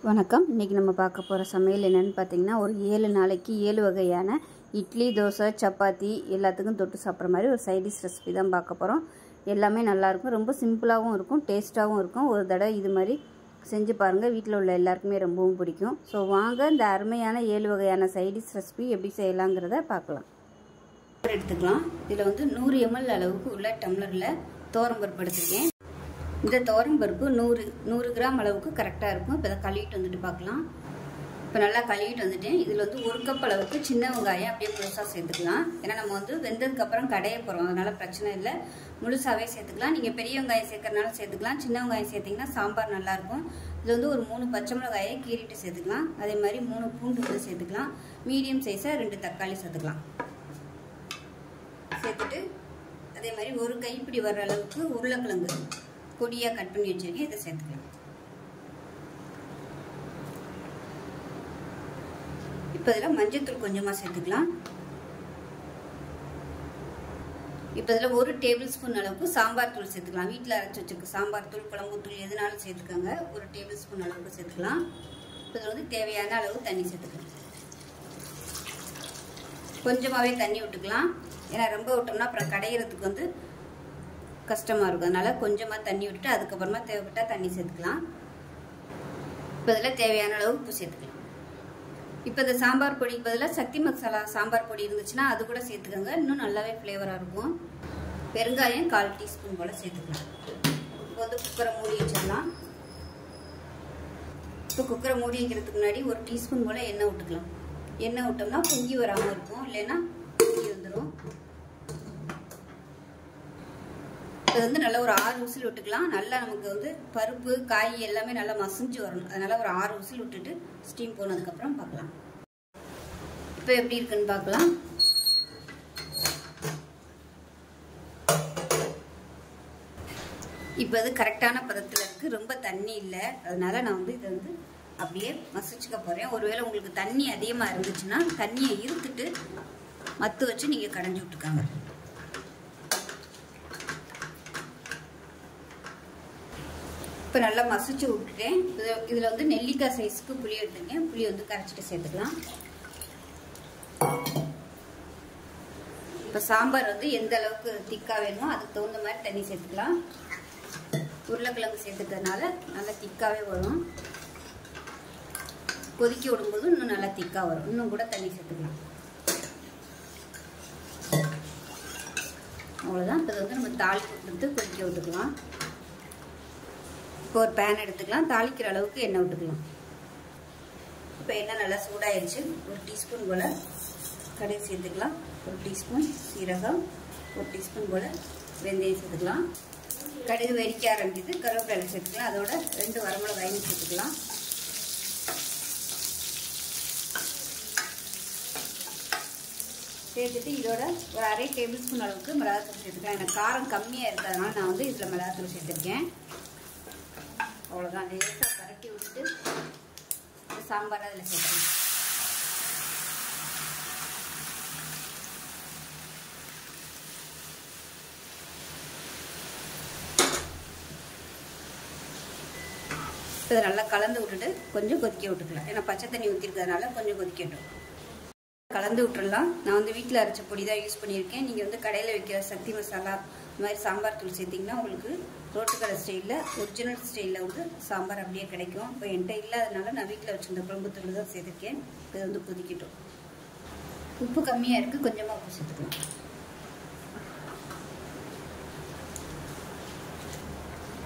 வணக்கம். இன்றைக்கி நம்ம பார்க்க போகிற சமையல் என்னென்னு பார்த்தீங்கன்னா, ஒரு 7 நாளைக்கு 7 வகையான இட்லி, தோசை, சப்பாத்தி எல்லாத்துக்கும் தொட்டு சாப்பிட்ற மாதிரி ஒரு சைடிஷ் ரெசிபி தான் பார்க்க போகிறோம். எல்லாமே நல்லாயிருக்கும், ரொம்ப சிம்பிளாகவும் இருக்கும், டேஸ்ட்டாகவும் இருக்கும். ஒரு தடவை இது மாதிரி செஞ்சு பாருங்கள், வீட்டில் உள்ள எல்லாருக்குமே ரொம்பவும் பிடிக்கும். ஸோ வாங்க இந்த அருமையான 7 வகையான சைடிஷ் ரெசிபி எப்படி செய்யலாங்கிறத பார்க்கலாம். எடுத்துக்கலாம். இதில் வந்து 100 ml அளவுக்கு உள்ள டம்ளரில் துவரம்பருப்பு எடுத்துருக்கேன். இந்த துவரம்பருப்பு 100 கிராம் அளவுக்கு கரெக்டாக இருக்கும். இப்போ இதை கழுவிட்டு வந்துட்டு பார்க்கலாம். இப்போ நல்லா கழுவிட்டு வந்துட்டேன். இதில் வந்து 1 கப் அளவுக்கு சின்ன வெங்காயம் அப்படியே முழுசாக சேர்த்துக்கலாம். ஏன்னா நம்ம வந்து வெந்ததுக்கப்புறம் கடைய போகிறோம், அதனால் பிரச்சனை இல்லை, முழுசாகவே சேர்த்துக்கலாம். நீங்கள் பெரிய வெங்காயம் சேர்க்கறனால சேர்த்துக்கலாம், சின்ன வெங்காயம் சேர்த்திங்கன்னா சாம்பார் நல்லாயிருக்கும். இதில் வந்து ஒரு 3 பச்சை மிளகாயை கீறிட்டு சேர்த்துக்கலாம். அதே மாதிரி 3 பூண்டு வந்து சேர்த்துக்கலாம். மீடியம் சைஸாக 2 தக்காளி சேர்த்துக்கலாம். சேர்த்துட்டு அதே மாதிரி ஒரு கைப்பிடி வர்ற அளவுக்கு உருளைக்கிழங்கு பொடியாக கட் பண்ணி வச்சிருக்கேன், இதை சேர்த்துக்கலாம். இப்போ இதில் மஞ்சள்தூள் கொஞ்சமாக சேர்த்துக்கலாம். இப்போ இதில் 1 டேபிள் ஸ்பூன் அளவுக்கு சாம்பார் தூள் சேர்த்துக்கலாம். வீட்டில் அரைச்சி வச்சிருக்க சாம்பார் தூள், குழம்பு தூள் எதுனாலும் சேர்த்துக்கோங்க. 1 டேபிள் ஸ்பூன் அளவுக்கு சேர்த்துக்கலாம். இப்போ இதில் வந்து தேவையான அளவு தண்ணி சேர்த்துக்கலாம். கொஞ்சமாகவே தண்ணி விட்டுக்கலாம், ஏன்னா ரொம்ப விட்டோம்னா அப்புறம் கடையிறதுக்கு வந்து கஷ்டமாக இருக்கும். அதனால் கொஞ்சமாக தண்ணி விட்டுட்டு அதுக்கப்புறமா தேவைப்பட்டால் தண்ணி சேர்த்துக்கலாம். இப்போ இதில் தேவையான அளவு உப்பு சேர்த்துக்கலாம். இப்போ இந்த சாம்பார் பொடிக்கு பதிலாக சக்தி மசாலா சாம்பார் பொடி இருந்துச்சுன்னா அது கூட சேர்த்துக்கோங்க, இன்னும் நல்லாவே ஃப்ளேவராக இருக்கும். பெருங்காயம் 1/4 டீஸ்பூன் போல் சேர்த்துக்கலாம். இப்போ வந்து குக்கரை மூடி வச்சிடலாம். இப்போ குக்கரை மூடி வைக்கிறதுக்கு முன்னாடி 1 டீஸ்பூன் போல் எண்ணெய் விட்டுக்கலாம். எண்ணெய் விட்டோம்னா பொங்கி வராமல் இருக்கும், இல்லைன்னா பொங்கி வந்துடும். இது வந்து நல்லா ஒரு 6 விசில் விட்டுக்கலாம். நல்லா நமக்கு வந்து பருப்பு காய் எல்லாமே நல்லா மசிஞ்சு வரணும், அதனால ஒரு 6 விசில் விட்டுட்டு ஸ்டீம் போனதுக்கப்புறம் பார்க்கலாம். இப்போ எப்படி இருக்குன்னு பார்க்கலாம். இப்போ அது கரெக்டான பதத்தில் இருக்குது, ரொம்ப தண்ணி இல்லை. அதனால நான் வந்து இதை வந்து அப்படியே மசிச்சுக்க போகிறேன். ஒருவேளை உங்களுக்கு தண்ணி அதிகமாக இருந்துச்சுன்னா தண்ணியை இருத்துட்டு மத்து வச்சு நீங்கள் கடைஞ்சி விட்டுக்காங்க. இப்போ நல்லா மசிச்சு விட்டுட்டேன். இதில் வந்து நெல்லிக்காய் சைஸுக்கு புளி எடுத்துருக்கேன். புளி வந்து கரைச்சிட்டு சேர்த்துக்கலாம். இப்போ சாம்பார் வந்து எந்த அளவுக்கு திக்காக வேணுமோ அதுக்கு தகுந்த மாதிரி தண்ணி சேர்த்துக்கலாம். உருளைக்கிழங்கு சேர்த்துக்கிறதுனால நல்லா திக்காகவே வரும். கொதிக்க விடும்போது இன்னும் நல்லா திக்காக வரும். இன்னும் கூட தண்ணி சேர்த்துக்கலாம். அவ்வளோதான். இப்போ வந்து நம்ம தாளிப்பு கொடுத்து கொதிக்க விட்டுக்கலாம். இப்போ ஒரு பேன் எடுத்துக்கலாம், தாளிக்கிற அளவுக்கு எண்ணெய் விட்டுக்கலாம். இப்போ எண்ணெய் நல்லா சூடாயிருச்சு. 1 டீஸ்பூன் போல் கடுகு சேர்த்துக்கலாம். 1 டீஸ்பூன் சீரகம், 1 டீஸ்பூன் போல் வெந்தயம் சேர்த்துக்கலாம். கடுகு வெடிக்க ஆரம்பிக்குது, கருவேப்பிலை சேர்த்துக்கலாம். அதோட 2 வரமிளகாயும் சேர்த்துக்கலாம். சேர்த்துட்டு இதோட ஒரு 1/2 டேபிள் ஸ்பூன் அளவுக்கு மிளகாத்தூள் சேர்த்துக்கலாம். எனக்கு காரம் கம்மியாக இருக்கிறதுனால நான் வந்து இதில் மிளகாத்தூள் சேர்த்துருக்கேன். அவ்வளோதான். லேசாக பரட்டி விட்டுட்டு சாம்பார் அதில் சேர்த்துக்கலாம். இப்போ இதை நல்லா கலந்து விட்டுட்டு கொஞ்சம் கொதிக்க விட்டுக்கலாம். ஏன்னா பச்சை தண்ணி ஊற்றிருக்கிறதுனால கொஞ்சம் கொதிக்கட்டும். கலந்து விட்டுடலாம். நான் வந்து வீட்டில் அரைச்ச பொடி தான் யூஸ் பண்ணியிருக்கேன். நீங்கள் வந்து கடையில் வைக்கிற சக்தி மசாலா இந்த மாதிரி சாம்பார் தூள் சேர்த்திங்கன்னா உங்களுக்கு ரோட்டுக்கடை ஸ்டைலில் ஒரிஜினல் ஸ்டைலில் வந்து சாம்பார் அப்படியே கிடைக்கும். இப்போ என்கிட்ட இல்லாதனால நான் வீட்டில் வச்சுருந்த குழம்பு தூள் தான் சேர்த்துருக்கேன். இது வந்து கொதிக்கட்டும். உப்பு கம்மியாக இருக்குது, கொஞ்சமாக உப்பு சேர்த்துக்கலாம்.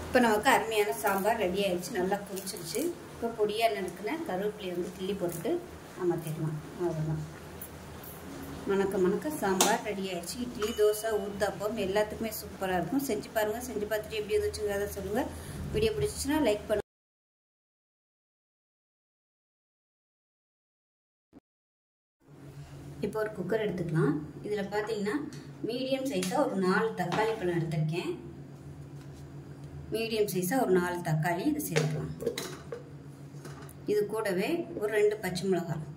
இப்போ நமக்கு அருமையான சாம்பார் ரெடி ஆகிடுச்சு, நல்லா கொதிச்சிருச்சு. இப்போ பொடியாக நறுக்குன கருவேப்பிலையை வந்து கிள்ளி போட்டுட்டு அமர்த்திடலாம். அவ்வளோதான். மணக்க சாம்பார் ரெடி ஆயிடுச்சு. இட்லி, தோசை, ஊத்தாப்பம் எல்லாத்துக்குமே சூப்பராக இருக்கும். செஞ்சு பாருங்கள். செஞ்சு பார்த்துட்டு எப்படி இருந்துச்சுங்கிறத சொல்லுங்கள். வீடியோ பிடிச்சிச்சுன்னா லைக் பண்ணுங்கள். இப்போ ஒரு குக்கர் எடுத்துக்கலாம். இதில் பார்த்தீங்கன்னா மீடியம் சைஸாக ஒரு 4 தக்காளி பழம் எடுத்திருக்கேன். மீடியம் சைஸாக ஒரு 4 தக்காளி இது சேர்த்துக்கலாம். இது கூடவே ஒரு 2 பச்சை மிளகாய்,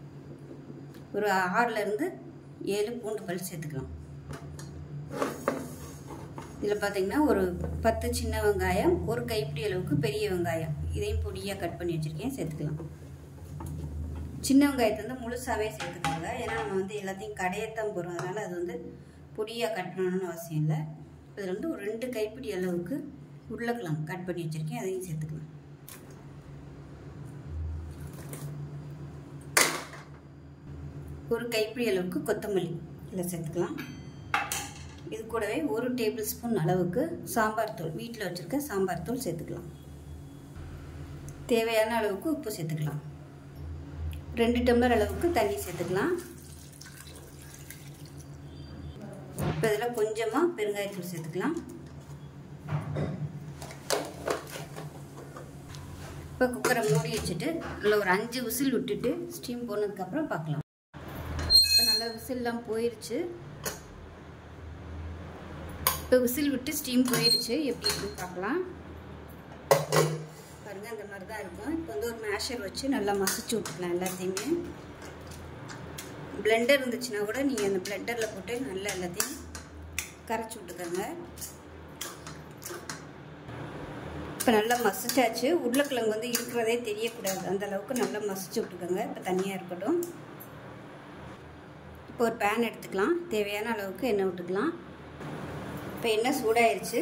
ஒரு 6லேருந்து 7 பூண்டு பல் சேர்த்துக்கலாம். இதில் பார்த்தீங்கன்னா ஒரு 10 சின்ன வெங்காயம், ஒரு கைப்பிடி அளவுக்கு பெரிய வெங்காயம், இதையும் பொடியாக கட் பண்ணி வச்சுருக்கேன், சேர்த்துக்கலாம். சின்ன வெங்காயத்தை வந்து முழுசாகவே சேர்த்துக்கோங்க. ஏன்னா நம்ம வந்து எல்லாத்தையும் கடையத்தான் போகிறோம், அதனால் அது வந்து பொடியாக கட் பண்ணணும்னு அவசியம் இல்லை. இதில் வந்து ஒரு 2 கைப்பிடி அளவுக்கு உருளைக்கிழங்கு கட் பண்ணி வச்சுருக்கேன், அதையும் சேர்த்துக்கலாம். ஒரு கைப்பிடி அளவுக்கு கொத்தமல்லி இதில் சேர்த்துக்கலாம். இது கூடவே 1 டேபிள் ஸ்பூன் அளவுக்கு சாம்பார் தூள், வீட்டில் வச்சுருக்க சாம்பார் தூள் சேர்த்துக்கலாம். தேவையான அளவுக்கு உப்பு சேர்த்துக்கலாம். 2 டம்ளர் அளவுக்கு தண்ணி சேர்த்துக்கலாம். இப்போ இதில் கொஞ்சமாக பெருங்காயத்தூள் சேர்த்துக்கலாம். இப்போ குக்கரை மூடி வச்சுட்டு அதில் ஒரு 5 விசில் விட்டுட்டு ஸ்டீம் போனதுக்கப்புறம் பார்க்கலாம். இப்போ நல்லா விசில்லாம் போயிடுச்சு. இப்போ விசில் விட்டு ஸ்டீம் போயிடுச்சு, எப்படி இருக்குன்னு பார்க்கலாம். பாருங்கள், அந்த மாதிரி தான் இருக்கும். இப்போ வந்து ஒரு மேஷர் வச்சு நல்லா மசிச்சு விட்டுக்கலாம் எல்லாத்தையுமே. பிளெண்டர் இருந்துச்சுன்னா கூட நீங்கள் அந்த பிளெண்டரில் போட்டு நல்லா எல்லாத்தையும் கரைச்சி விட்டுக்கோங்க. இப்போ நல்லா மசிச்சாச்சு. உருளைக்கிழங்கு வந்து இருக்கிறதே தெரியக்கூடாது, அந்த அளவுக்கு நல்லா மசிச்சு விட்டுக்கோங்க. இப்போ தனியாக இருக்கட்டும். இப்போ ஒரு பேன் எடுத்துக்கலாம். தேவையான அளவுக்கு எண்ணெய் விட்டுக்கலாம். இப்போ எண்ணெய் சூடாயிருச்சு.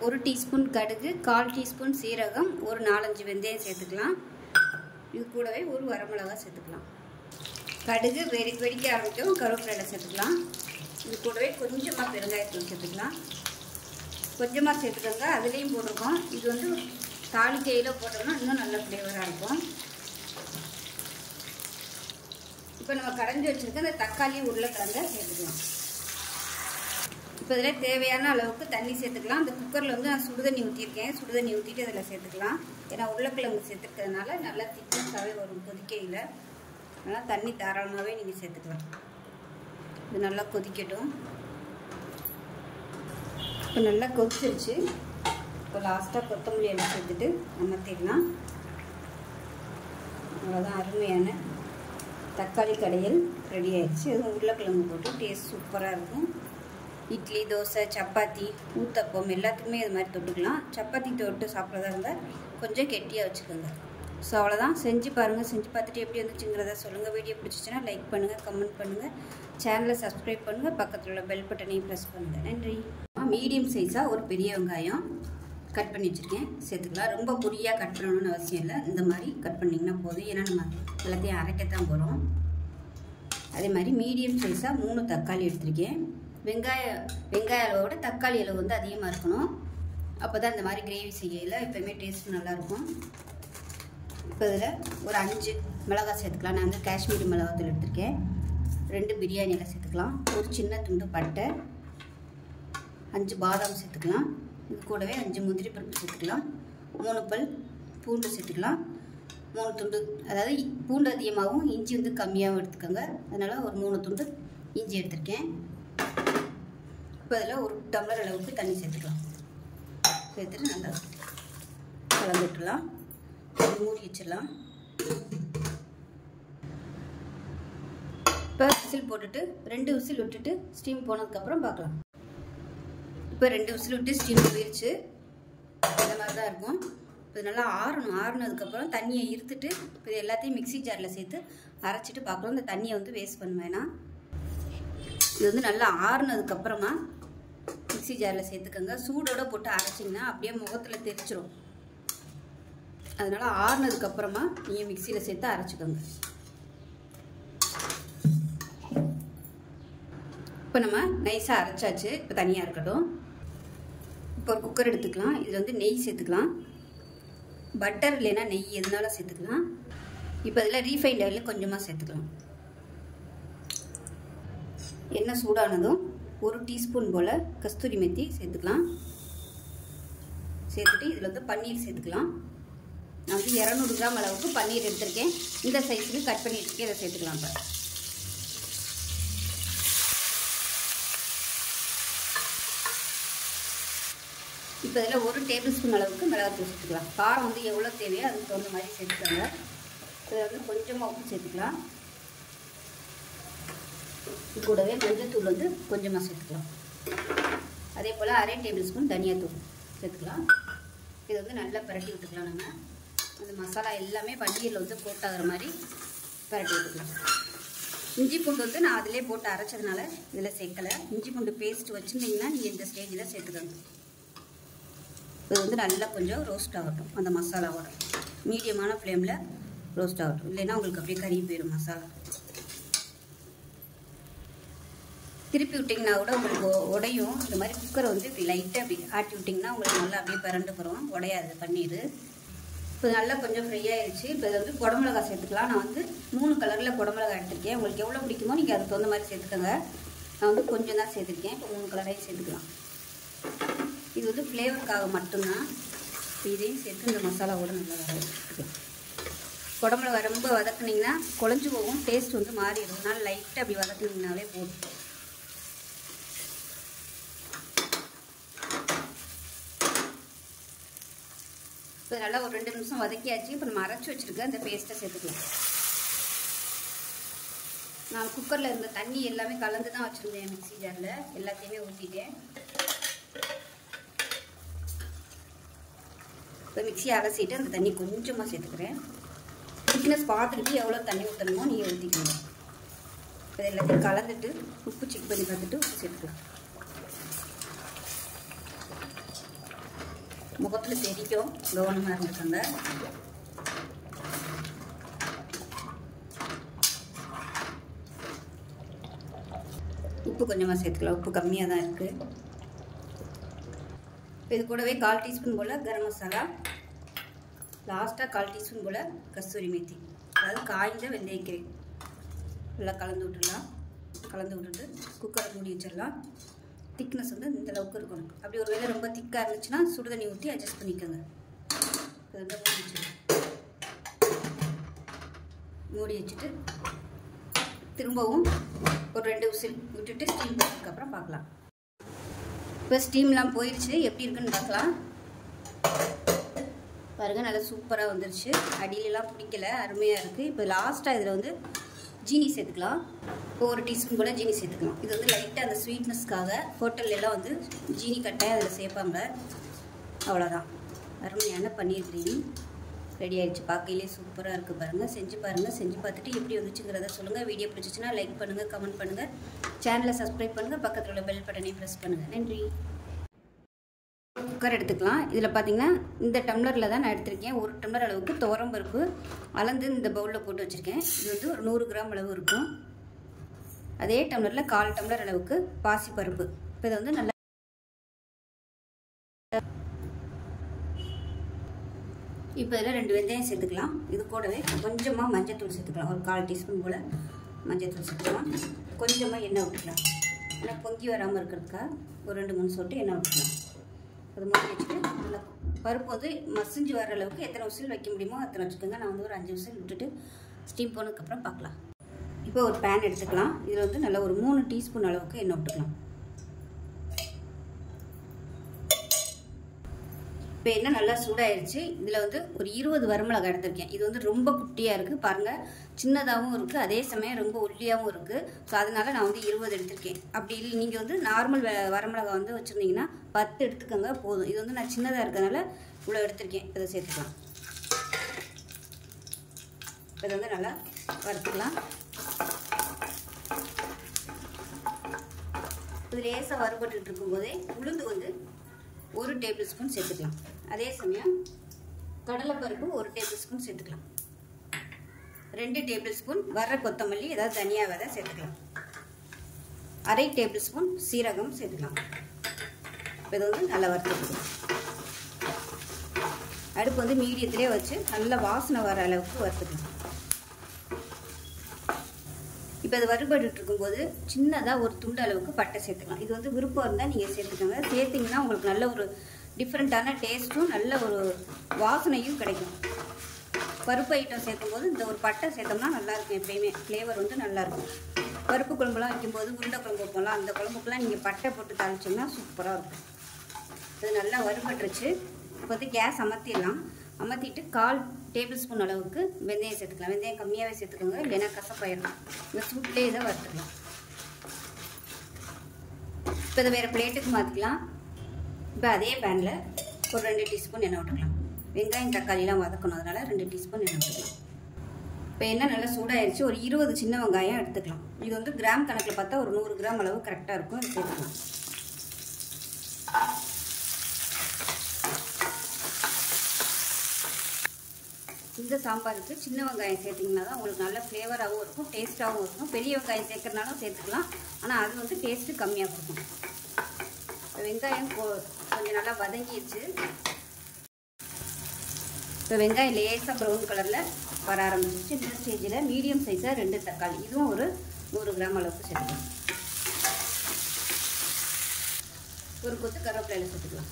1 டீஸ்பூன் கடுகு, 1/4 டீஸ்பூன் சீரகம், ஒரு 4-5 வெந்தயம் சேர்த்துக்கலாம். இது கூடவே ஒரு வரமிளகா சேர்த்துக்கலாம். கடுகு வெடிக்க ஆரம்பிக்கும், கருவேப்பிலை சேர்த்துக்கலாம். இது கூடவே கொஞ்சமாக பெருங்காயத்தூள் சேர்த்துக்கலாம். கொஞ்சமாக சேர்த்துக்கோங்க, அதுலேயும் போட்டிருக்கோம். இது வந்து தாளிக்கையில் போட்டோம்னா இன்னும் நல்ல ஃப்ளேவராக இருக்கும். இப்போ நம்ம கடைஞ்சி வச்சுருக்க அந்த தக்காளி உருளைக்கிழங்கை சேர்த்துக்கலாம். இப்போ இதில் தேவையான அளவுக்கு தண்ணி சேர்த்துக்கலாம். அந்த குக்கரில் வந்து நான் சுடுதண்ணி ஊற்றிருக்கேன். சுடுதண்ணி ஊற்றிட்டு இதில் சேர்த்துக்கலாம். ஏன்னா உருளைக்கிழங்கு சேர்த்துக்கிறதுனால நல்லா திக்னஸாகவே வரும் கொதிக்கையில். அதனால் தண்ணி தாராளமாகவே நீங்கள் சேர்த்துக்கலாம். இது நல்லா கொதிக்கட்டும். இப்போ நல்லா கொதிச்சிருச்சு. இப்போ லாஸ்ட்டாக கொத்தமல்லி எல்லாம் சேர்த்துட்டு அமர்த்திடலாம். அவ்வளோதான், அருமையான தக்காளி கடையல் ரெடி ஆயிடுச்சு. அதுவும் உருளைக்கிழங்கு போட்டு டேஸ்ட் சூப்பராக இருக்கும். இட்லி, தோசை, சப்பாத்தி, ஊத்தப்பம் எல்லாத்துக்குமே இது மாதிரி தொட்டுக்கலாம். சப்பாத்தி தொட்டு சாப்பிட்றதா இருந்தால் கொஞ்சம் கெட்டியாக வச்சுக்கோங்க. ஸோ அவ்வளோதான், செஞ்சு பாருங்கள். செஞ்சு பார்த்துட்டு எப்படி வந்துச்சுங்கிறத சொல்லுங்கள். வீடியோ பிடிச்சிச்சின்னா லைக் பண்ணுங்கள், கமெண்ட் பண்ணுங்கள், சேனலை சப்ஸ்கிரைப் பண்ணுங்கள், பக்கத்தில் உள்ள பெல் பட்டனையும் ப்ரெஸ் பண்ணுங்கள். நன்றி. மீடியம் சைஸாக ஒரு பெரிய வெங்காயம் கட் பண்ணி வச்சுருக்கேன், சேர்த்துக்கலாம். ரொம்ப பொடியாக கட் பண்ணணும்னு அவசியம் இல்லை, இந்த மாதிரி கட் பண்ணிங்கன்னா போதும். ஏன்னா நம்ம எல்லாத்தையும் அரைக்கத்தான் போகிறோம். அதே மாதிரி மீடியம் சைஸாக 3 தக்காளி எடுத்திருக்கேன். வெங்காய அளவோட தக்காளி அளவு வந்து அதிகமாக இருக்கணும். அப்போ தான் இந்த மாதிரி கிரேவி செய்யல எப்போயுமே டேஸ்ட் நல்லாயிருக்கும். இப்போ இதில் ஒரு 5 மிளகாய் சேர்த்துக்கலாம். நான் வந்து காஷ்மீரி மிளகாத்தூள் எடுத்திருக்கேன். 2 பிரியாணி இலை சேர்த்துக்கலாம். ஒரு சின்ன துண்டு பட்டை, 5 பாதாம் சேர்த்துக்கலாம். இது கூடவே 5 முந்திரி பருப்பு சேர்த்துக்கலாம். 3 பல் பூண்டு சேர்த்துக்கலாம். 3 துண்டு, அதாவது பூண்டு அதிகமாகவும் இஞ்சி வந்து கம்மியாகவும் எடுத்துக்கோங்க. அதனால் ஒரு 3 துண்டு இஞ்சி எடுத்திருக்கேன். இப்போ அதில் 1 டம்ளர் அளவுக்கு தண்ணி சேர்த்துக்கலாம். சேர்த்துட்டு நல்லா கலந்து விட்டுலாம். மூடி வச்சிடலாம். இப்போ விசில் போட்டுட்டு 2 விசில் விட்டுட்டு ஸ்டீம் போனதுக்கப்புறம் பார்க்கலாம். இப்போ 2 விசில் விட்டு ஸ்டீம் போயிடுச்சு. இந்த மாதிரி தான் இருக்கும். இப்போ நல்லா ஆறணும். ஆறுனதுக்கப்புறம் தண்ணியை இருத்துட்டு இப்போ இது எல்லாத்தையும் மிக்சி ஜாரில் சேர்த்து அரைச்சிட்டு பார்க்கலாம். இந்த தண்ணியை வந்து வேஸ்ட் பண்ண வேணாம். இது வந்து நல்லா ஆறுனதுக்கப்புறமா மிக்சி ஜாரில் சேர்த்துக்கோங்க. சூடோடு போட்டு அரைச்சிங்கன்னா அப்படியே முகத்தில் தெரிச்சிடும். அதனால் ஆறுனதுக்கப்புறமா நீங்கள் மிக்சியில் சேர்த்து அரைச்சிக்கோங்க. இப்போ நம்ம நைஸாக அரைச்சாச்சு. இப்போ தனியாக இருக்கட்டும். இப்போ ஒரு குக்கர் எடுத்துக்கலாம். இதில் வந்து நெய் சேர்த்துக்கலாம். பட்டர் இல்லைன்னா நெய் எதுனாலும் சேர்த்துக்கலாம். இப்போ இதில் ரீஃபைண்ட் ஆயில் கொஞ்சமாக சேர்த்துக்கலாம். எண்ணெய் சூடானதும் 1 டீஸ்பூன் போல் கஸ்தூரி மெத்தி சேர்த்துக்கலாம். சேர்த்துட்டு இதில் வந்து பன்னீர் சேர்த்துக்கலாம். நான் வந்து 200 கிராம் அளவுக்கு பன்னீர் எடுத்திருக்கேன். இந்த சைஸுக்கு கட் பண்ணி வச்சுருக்கேன். இதை சேர்த்துக்கலாம். இப்போ இதில் 1 டேபிள் ஸ்பூன் அளவுக்கு மிளகாத்தூள் சேர்த்துக்கலாம். காரம் வந்து எவ்வளோ தேவையோ அதுக்கு தகுந்த மாதிரி சேர்த்துக்கோங்க. இதில் வந்து கொஞ்சமாக உப்பு சேர்த்துக்கலாம். இது கூடவே மஞ்சள்தூள் வந்து கொஞ்சமாக சேர்த்துக்கலாம். அதே போல் 1/2 டேபிள் ஸ்பூன் தனியாத்தூள் சேர்த்துக்கலாம். இதை வந்து நல்லா பரட்டி விட்டுக்கலாம். நம்ம அந்த மசாலா எல்லாமே பன்னீரில் வந்து போட்டாகிற மாதிரி பரட்டி விட்டுக்கலாம். இஞ்சி பூண்டு வந்து நான் அதிலே போட்டு அரைச்சதுனால இதில் சேர்க்கலை. இஞ்சி பூண்டு பேஸ்ட் வச்சுருந்தீங்கன்னா நீங்கள் இந்த ஸ்டேஜில் சேர்த்துக்கணும். இது வந்து நல்லா கொஞ்சம் ரோஸ்ட் ஆகட்டும். அந்த மசாலாவோட மீடியமான ஃப்ளேமில் ரோஸ்ட் ஆகட்டும். இல்லைன்னா உங்களுக்கு அப்படியே கறி போயிடும் மசாலா. திருப்பி விட்டிங்கன்னா கூட உங்களுக்கு உடையும். இந்த மாதிரி குக்கரை வந்து இப்படி லைட்டாக அப்படி ஆட்டி விட்டிங்கன்னா உங்களுக்கு நல்லா அப்படியே பரண்டு போகிறோம், உடையாது பன்னீர். இப்போ நல்லா கொஞ்சம் ஃப்ரை ஆகிடுச்சு. இப்போ இதை வந்து குடமிளகா சேர்த்துக்கலாம். நான் வந்து 3 கலரில் குடமிளகா எடுத்துருக்கேன். உங்களுக்கு எவ்வளோ பிடிக்குமோ நீங்கள் அதுக்கு தகுந்த மாதிரி சேர்த்துக்கோங்க. நான் வந்து கொஞ்சம் தான் சேர்த்துருக்கேன். இப்போ 3 கலரையும் சேர்த்துக்கலாம். இது வந்து ஃப்ளேவருக்காக மட்டும்தான். இப்போ இதையும் சேர்த்து இந்த மசாலாவோட நல்லா வதக்கிக்கலாம். குடமிளகா ரொம்ப வதக்குனிங்கன்னா குழஞ்சி போகும், டேஸ்ட் வந்து மாறிடும். அதனால் லைட்டாக அப்படி வதக்குனிங்கனாலே போதும். இப்போ நல்லா ஒரு 2 நிமிஷம் வதக்கியாச்சு. இப்போ நம்ம அரைச்சி வச்சுருக்க அந்த பேஸ்ட்டை சேர்த்துக்கலாம். நான் குக்கரில் இருந்த தண்ணி எல்லாமே கலந்து தான் வச்சுருந்தேன். மிக்ஸி ஜாரில் எல்லாத்தையுமே ஊற்றிட்டேன். இப்போ மிக்ஸியை அலசிட்டு அந்த தண்ணி கொஞ்சமாக சேர்த்துக்கிறேன். திக்னஸ் பார்த்துக்கிட்டு எவ்வளோ தண்ணி ஊற்றணுமோ நீங்கள் ஊற்றிக்கணும். இப்போ எல்லாத்தையும் கலந்துட்டு உப்பு செக் பண்ணி பார்த்துட்டு உப்பு சேர்த்துக்கலாம். முகத்தில் தெரிக்கும், கவனமாக இருந்துக்கோங்க. உப்பு கொஞ்சமாக சேர்த்துக்கலாம். உப்பு கம்மியாக தான் இருக்குது. இப்போ இது கூடவே 1/4 டீஸ்பூன் போல் கரம் மசாலா, லாஸ்ட்டாக 1/4 டீஸ்பூன் போல் கஸ்தூரி மேத்தி, அதாவது காய்ந்த வெந்தயக்கீரை நல்லா கலந்து விட்டுடலாம். கலந்து விட்டுட்டு குக்கரை மூடி வச்சிடலாம். திக்னஸ் வந்து இந்த அளவுக்கு இருக்கணும். அப்படி ஒரு வேளை ரொம்ப திக்காக இருந்துச்சுன்னா சுடுதண்ணி ஊற்றி அட்ஜஸ்ட் பண்ணிக்கோங்க. மூடி வச்சுட்டு திரும்பவும் ஒரு 2 விசில் விட்டுட்டு ஸ்டீம் பண்ணதுக்கப்புறம் பார்க்கலாம். இப்போ ஸ்டீம்லாம் போயிடுச்சு. எப்படி இருக்குன்னு பார்க்கலாம். பாருங்கள், நல்லா சூப்பராக வந்துருச்சு. அடியிலலாம் பிடிக்கல, அருமையாக இருக்குது. இப்போ லாஸ்ட்டாக இதில் வந்து ஜீனி சேர்த்துக்கலாம். இப்போ 1 டீஸ்பூன் போல் ஜீனி சேர்த்துக்கலாம். இது வந்து லைட்டாக அந்த ஸ்வீட்னஸ்க்காக ஹோட்டல்லாம் வந்து ஜீனி கட்டாயம் அதில் சேர்ப்பாங்க. அவ்வளோதான், அருமையான பன்னீர் கிரேவி ரெடி ஆகிடுச்சு. பார்க்கையிலே சூப்பராக இருக்குது. பாருங்கள், செஞ்சு பாருங்கள். செஞ்சு பார்த்துட்டு எப்படி வந்துச்சுங்கிறத சொல்லுங்கள். வீடியோ பிடிச்சிச்சின்னா லைக் பண்ணுங்கள், கமெண்ட் பண்ணுங்கள், சேனலை சப்ஸ்கிரைப் பண்ணுங்கள், பக்கத்தில் உள்ள பெல் பட்டனை ப்ரெஸ் பண்ணுங்கள். நன்றி. குக்கர் எடுத்துக்கலாம். இதில் பார்த்தீங்கன்னா இந்த டம்ளரில் தான் நான் எடுத்திருக்கேன். 1 டம்ளர் அளவுக்கு துவரம் பருப்பு அளந்து இந்த பவுலில் போட்டு வச்சுருக்கேன். இது வந்து ஒரு 100 கிராம் அளவு இருக்கும். அதே டம்ளரில் 1/4 டம்ளர் அளவுக்கு பாசி பருப்பு. இப்போ இதை வந்து நல்லா இப்போ இதில் 2 வெந்தயம் சேர்த்துக்கலாம். இது கூடவே கொஞ்சமாக மஞ்சத்தூள் சேர்த்துக்கலாம். ஒரு 1/4 டீஸ்பூன் போல் மஞ்சத்தூள் சேர்த்துக்கலாம். கொஞ்சமாக எண்ணெய் விட்டுக்கலாம். ஏன்னா பொங்கி வராமல் இருக்கிறதுக்காக ஒரு 2-3 சொட்டு எண்ணெய் விட்டுக்கலாம். அது மூடி வச்சுட்டு நல்லா பருப்பு வந்து மசிஞ்சு வர அளவுக்கு எத்தனை விசில் வைக்க முடியுமோ அத்தனை வச்சுக்கோங்க. நான் வந்து ஒரு 5 விசில் விட்டுட்டு ஸ்டீம் போனதுக்கப்புறம் பார்க்கலாம். இப்போ ஒரு பேன் எடுத்துக்கலாம். இதில் வந்து நல்லா ஒரு 3 டீஸ்பூன் அளவுக்கு எண்ணெய் விட்டுக்கலாம். இப்போ எண்ணெய் நல்லா சூடாயிருச்சு. இதில் வந்து ஒரு 20 வரமிளகாய் எடுத்திருக்கேன். இது வந்து ரொம்ப குட்டியாக இருக்குது. பாருங்கள், சின்னதாகவும் இருக்குது, அதே சமயம் ரொம்ப ஒல்லியாகவும் இருக்குது. ஸோ அதனால் நான் வந்து 20 எடுத்திருக்கேன். அப்படி இல்லை நீங்கள் வந்து நார்மல் வரமிளகாய் வந்து வச்சுருந்தீங்கன்னா 10 எடுத்துக்கோங்க போதும். இது வந்து நான் சின்னதாக இருக்கிறதுனால இவ்வளோ எடுத்திருக்கேன். இதை சேர்த்துக்கலாம். இதை வந்து நல்லா வறுத்துக்கலாம். இது லேசாக வறுபட்டு இருக்கும்போதே உளுந்து வந்து 1 டேபிள் ஸ்பூன் சேர்த்துக்கலாம். அதே சமயம் கடலைப்பருப்பு 1 டேபிள் ஸ்பூன் சேர்த்துக்கலாம். 2 டேபிள் ஸ்பூன் வர கொத்தமல்லி, ஏதாவது தனியா விதை சேர்த்துக்கலாம். 1/2 டேபிள் ஸ்பூன் சீரகம் சேர்த்துக்கலாம். இது வந்து நல்லா வறுத்துக்கலாம். அடுப்பு வந்து மீடியத்திலே வச்சு நல்லா வாசனை வர அளவுக்கு வறுத்துக்கலாம். இப்போ அது வறுபட்டு இருக்கும்போது சின்னதாக ஒரு துண்டு அளவுக்கு பட்டை சேர்த்துக்கலாம். இது வந்து விருப்பம் இருந்தால் நீங்கள் சேர்த்துக்கோங்க. சேர்த்திங்கன்னா உங்களுக்கு நல்ல ஒரு டிஃப்ரெண்ட்டான டேஸ்ட்டும் நல்ல ஒரு வாசனையும் கிடைக்கும். பருப்பு ஐட்டம் சேர்க்கும்போது இந்த ஒரு பட்டை சேர்த்தோம்னா நல்லாயிருக்கும். எப்பயுமே ஃப்ளேவர் வந்து நல்லாயிருக்கும். பருப்பு குழம்புலாம் வைக்கும்போது உருண்டை குழம்பு வைப்போம்லாம், அந்த குழம்புக்குலாம் நீங்கள் பட்டை போட்டு தாளிச்சிங்கன்னா சூப்பராக இருக்கும். இது நல்லா வறுபட்டுருச்சு. இப்போ வந்து கேஸ் அமர்த்திடலாம். அமர்த்திட்டு 1/4 டேபிள் ஸ்பூன் அளவுக்கு வெந்தயம் சேர்த்துக்கலாம். வெந்தயம் கம்மியாகவே சேர்த்துக்கோங்க, இல்லைன்னா கசப்பாயிடலாம். இந்த சூட்லேயே இதை வறுத்துக்கலாம். இப்போ இதை வேறு பிளேட்டுக்கு மாற்றிக்கலாம். இப்போ அதே பேனில் ஒரு 2 டீஸ்பூன் எண்ணெய் விட்டுக்கலாம். வெங்காயம் தக்காளிலாம் வதக்கணும், அதனால் 2 டீஸ்பூன் எண்ணெய் ஊற்றிக்கலாம். இப்போ எண்ணெய் நல்லா சூடாயிருச்சு. ஒரு 20 சின்ன வெங்காயம் எடுத்துக்கலாம். இது வந்து கிராம் கணக்கில் பார்த்தா ஒரு 100 கிராம் அளவு கரெக்டாக இருக்கும். இது சேர்த்துக்கலாம். இந்த சாம்பாருக்கு சின்ன வெங்காயம் சேர்த்திங்கன்னா தான் உங்களுக்கு நல்ல ஃப்ளேவராகவும் இருக்கும், டேஸ்ட்டாகவும் இருக்கும். பெரிய வெங்காயம் சேர்க்கறனாலும் சேர்த்துக்கலாம், ஆனால் அது வந்து டேஸ்ட்டு கம்மியாக கொடுக்கும். வெங்காயம் கொஞ்சம் நல்லா வதங்கிடுச்சு. இப்போ வெங்காயம் லேசாக ப்ரௌன் கலரில் வர ஆரம்பிச்சிருச்சு. இந்த ஸ்டேஜில் மீடியம் சைஸாக 2 தக்காளி, இதுவும் ஒரு 100 கிராம் அளவுக்கு சேர்த்துக்கலாம். ஒரு கொத்து கருவேப்பிலையில் சேர்த்துக்கலாம்.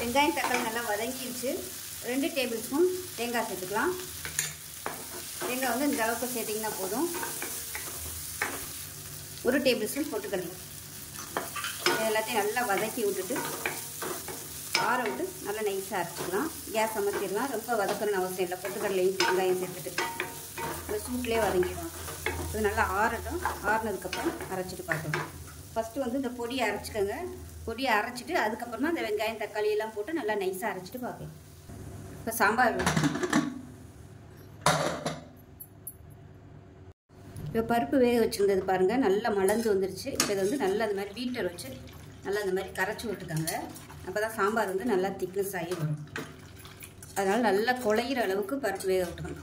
வெங்காயம் தக்காளி நல்லா வதங்கிடுச்சு. 2 டேபிள் ஸ்பூன் தேங்காய் சேர்த்துக்கலாம். தேங்காய் வந்து இந்த அளவுக்கு சேர்த்திங்கன்னா போதும். 1 டேபிள் ஸ்பூன் பொட்டுக்கடலை. எல்லாத்தையும் நல்லா வதக்கி விட்டுட்டு ஆற விட்டு நல்லா நைஸாக அரைச்சிக்கலாம். கேஸ் அமர்த்திடலாம். ரொம்ப வதக்கணும்னு அவசியம் இல்லை. பொட்டுக்கடலையும் வெங்காயம் சேர்த்துட்டு இந்த சூட்லேயே வதங்கிடுவோம். இது நல்லா ஆறட்டும். ஆறுனதுக்கப்புறம் அரைச்சிட்டு பார்க்கலாம். ஃபஸ்ட்டு வந்து இந்த பொடியை அரைச்சிக்கோங்க. பொடியை அரைச்சிட்டு அதுக்கப்புறமா இந்த வெங்காயம் தக்காளி எல்லாம் போட்டு நல்லா நைஸாக அரைச்சிட்டு பார்க்கலாம். இப்போ சாம்பார் இப்போ பருப்பு வேக வச்சுருந்தது பாருங்கள், நல்லா மலர்ந்து வந்துருச்சு. இப்போ இதை வந்து நல்லா அந்த மாதிரி பீட்டர் வச்சு நல்லா அந்த மாதிரி கரைச்சி விட்டுக்காங்க. அப்போ தான் சாம்பார் வந்து நல்லா திக்னஸ் ஆகி வரும். அதனால் நல்லா குழையிற அளவுக்கு பருப்பு வேக விட்டுக்கணும்.